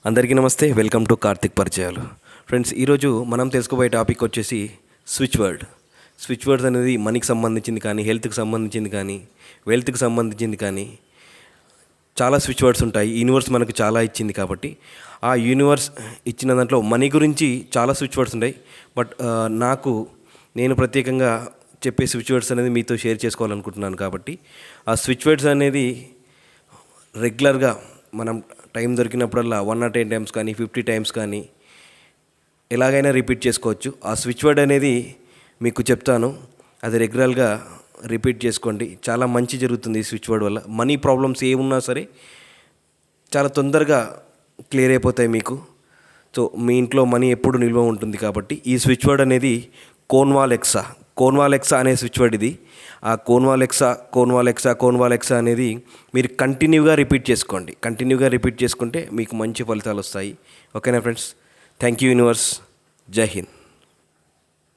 అందరికీ నమస్తే. Welcome to Karthik పరిచయాలు. ఫ్రెండ్స్, ఈరోజు మనం తెలుసుకోబోయే టాపిక్ వచ్చేసి స్విచ్ వర్డ్. స్విచ్ వర్డ్స్ అనేది మనీకి సంబంధించింది కానీ, హెల్త్కి సంబంధించింది కానీ, వెల్త్కి సంబంధించింది కానీ చాలా స్విచ్ వర్డ్స్ ఉంటాయి. యూనివర్స్ మనకు చాలా ఇచ్చింది కాబట్టి ఆ యూనివర్స్ ఇచ్చిన దాంట్లో మనీ గురించి చాలా స్విచ్ వర్డ్స్ ఉంటాయి. బట్ నేను ప్రత్యేకంగా చెప్పే స్విచ్ వర్డ్స్ అనేది మీతో షేర్ చేసుకోవాలనుకుంటున్నాను. కాబట్టి ఆ స్విచ్ వర్డ్స్ అనేది రెగ్యులర్గా మనం టైం దొరికినప్పుడల్లా 108 టైమ్స్ కానీ 50 టైమ్స్ కానీ ఎలాగైనా రిపీట్ చేసుకోవచ్చు. ఆ స్విచ్ వర్డ్ అనేది మీకు చెప్తాను, అది రెగ్యులర్గా రిపీట్ చేసుకోండి. చాలా మంచి జరుగుతుంది ఈ స్విచ్ వర్డ్ వల్ల. మనీ ప్రాబ్లమ్స్ ఏమున్నా సరే చాలా తొందరగా క్లియర్ అయిపోతాయి మీకు. సో మీ ఇంట్లో మనీ ఎప్పుడు నిల్వ ఉంటుంది. కాబట్టి ఈ స్విచ్ వర్డ్ అనేది కోన్వాలెక్సా అనే స్విచ్ వర్డ్ ఇది. ఆ కోన్వాలెక్సా అనేది మీరు కంటిన్యూగా రిపీట్ చేసుకుంటే మీకు మంచి ఫలితాలు వస్తాయి. ఓకేనా ఫ్రెండ్స్? Thank you universe. జై హింద్.